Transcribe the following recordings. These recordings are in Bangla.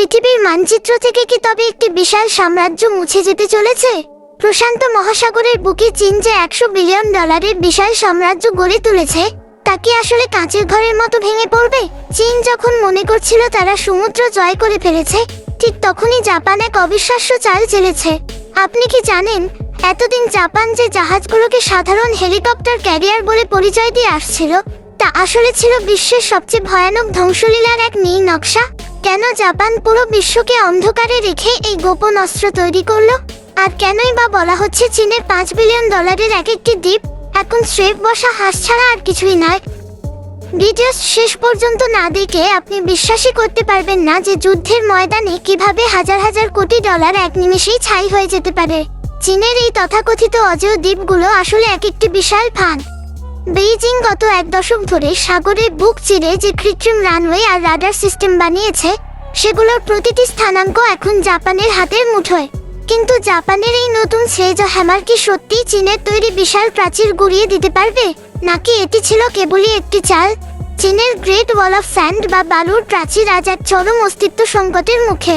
পৃথিবীর মানচিত্র থেকে কি তবে একটি বিশাল সাম্রাজ্য মুছে যেতে চলেছে? প্রশান্ত মহাসাগরের বুকে চীন যে $100 বিলিয়ন বিশাল সাম্রাজ্য গড়ে তুলেছে, তা কি আসলে কাঁচের ঘরের মতো ভেঙে পড়বে? চীন যখন মনে করছিল তারা সমুদ্র জয় করে ফেলেছে, ঠিক তখনই জাপান এক অবিশ্বাস্য চাল চেলেছে। আপনি কি জানেন, এতদিন জাপান যে জাহাজগুলোকে সাধারণ হেলিকপ্টার ক্যারিয়ার বলে পরিচয় দিয়ে আসছিল, তা আসলে ছিল বিশ্বের সবচেয়ে ভয়ানক ধ্বংসলীলার এক নীল নকশা? কেন জাপান পুরো বিশ্বকে অন্ধকারে রেখে এই গোপন অস্ত্র তৈরি করলো? আর কেনই বা বলা হচ্ছে চীনের $5 বিলিয়ন এক একটি দ্বীপ এখন স্রেফ বসা হাঁস ছাড়া আর কিছুই নয়? ভিডিও শেষ পর্যন্ত না দেখে আপনি বিশ্বাসই করতে পারবেন না যে যুদ্ধের ময়দানে কিভাবে হাজার হাজার কোটি ডলার এক নিমেষেই ছাই হয়ে যেতে পারে। চীনের এই তথাকথিত অজেয় দ্বীপগুলো আসলে এক একটি বিশাল ফাঁদ। বেইজিং গত 1 দশক ধরে সাগরের বুক চিরে যে কৃত্রিম রানওয়ে আর রাডার সিস্টেম বানিয়েছে, সেগুলোর প্রতিটি স্থানাঙ্ক এখন জাপানের হাতের মুঠোয়। কিন্তু জাপানের এই নতুন স্লেজ হ্যামার কি সত্যিই চীনের তৈরি বিশাল প্রাচীর গুড়িয়ে দিতে পারবে, নাকি এটি ছিল কেবলই একটি চাল? চীনের গ্রেট ওয়াল অফ স্যান্ড বা বালুর প্রাচীর আজ এক চরম অস্তিত্ব সংকটের মুখে।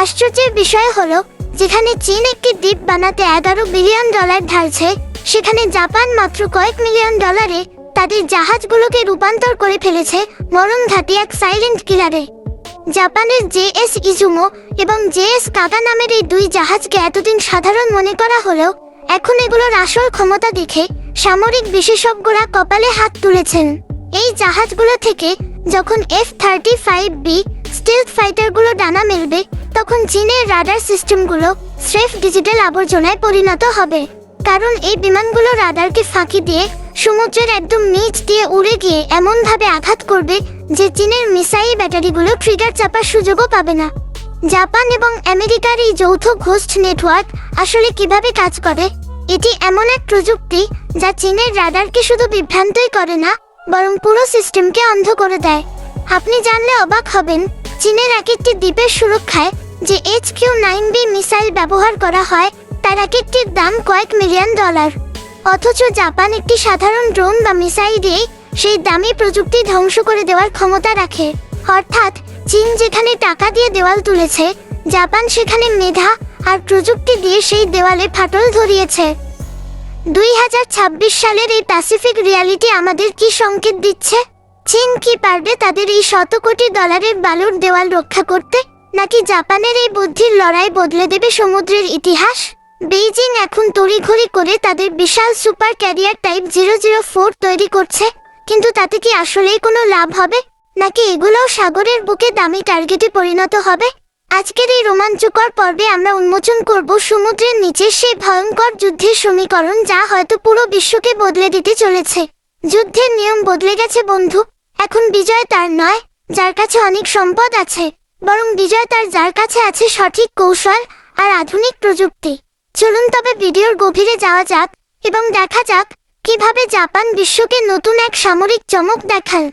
আশ্চর্যের বিষয় হলো, যেখানে চীন একটি দ্বীপ বানাতে $11 বিলিয়ন ঢালছে, সেখানে জাপান মাত্র কয়েক মিলিয়ন ডলারে তাদের জাহাজগুলোকে রূপান্তর করে ফেলেছে মরণঘাতী এক সাইলেন্ট কিলারে। জাপানের জেএস ইজুমো এবং জেএস কাগা নামের এই 2 জাহাজকে এতদিন সাধারণ মনে করা হলেও এখন এগুলোর আসল ক্ষমতা দেখে সামরিক বিশেষজ্ঞরা কপালে হাত তুলেছেন। এই জাহাজগুলো থেকে যখন F-35B স্টিলথ ফাইটারগুলো ডানা মেলবে, তখন চীনের রাডার সিস্টেমগুলো স্রেফ ডিজিটাল আবর্জনায় পরিণত হবে। কারণ এই বিমানগুলো রাডারকে ফাঁকি দিয়ে সমুদ্রের একদম নিচ দিয়ে উড়ে গিয়ে এমনভাবে আঘাত করবে যে চীনের মিসাইল ব্যাটারিগুলো ট্রিগার চাপার সুযোগও পাবে না। জাপান এবং আমেরিকার এই যৌথ ঘোস্ট নেটওয়ার্ক আসলে কিভাবে কাজ করে? এটি এমন এক প্রযুক্তি যা চীনের রাডারকে শুধু বিভ্রান্তই করে না, বরং পুরো সিস্টেমকে অন্ধ করে দেয়। আপনি জানলে অবাক হবেন, চীনের এক একটি দ্বীপের সুরক্ষায় যে HQ-9B মিসাইল ব্যবহার করা হয়, তার এক একটির দাম কয়েক মিলিয়ন ডলার। অথচ জাপান একটি সাধারণ ড্রোন বা মিসাইল দিয়ে সেই দামি প্রযুক্তি ধ্বংস করে দেওয়ার ক্ষমতা রাখে। অর্থাৎ চীন যেখানে টাকা দিয়ে দেওয়াল তুলেছে, জাপান সেখানে মেধা আর প্রযুক্তি দিয়ে সেই দেওয়ালে ফাটল ধরিয়েছে। 2026 সালের এই প্যাসিফিক রিয়ালিটি আমাদের কি সংকেত দিচ্ছে? চীন কি পারবে তাদের এই $100 কোটি বালুর দেওয়াল রক্ষা করতে, নাকি জাপানের এই বুদ্ধির লড়াই বদলে দেবে সমুদ্রের ইতিহাস? বেইজিং এখন তড়িঘড়ি করে তাদের বিশাল সুপার ক্যারিয়ার টাইপ 004 তৈরি করছে, কিন্তু তাতে কি আসলেই কোনো লাভ হবে, নাকি এগুলোও সাগরের বুকে দামি টার্গেটে পরিণত হবে? আজকের এই রোমাঞ্চকর পর্বে আমরা উন্মোচন করব সমুদ্রের নিচে সেই ভয়ঙ্কর যুদ্ধের সমীকরণ, যা হয়তো পুরো বিশ্বকে বদলে দিতে চলেছে। যুদ্ধের নিয়ম বদলে গেছে বন্ধু। এখন বিজয় তার নয় যার কাছে অনেক সম্পদ আছে, বরং বিজয় তার যার কাছে আছে সঠিক কৌশল আর আধুনিক প্রযুক্তি। চলুন তবে ভিডিওর গভীরে যাওয়া যাক এবং দেখা যাক কিভাবে জাপান বিশ্বকে নতুন এক সামরিক চমক দেখায়।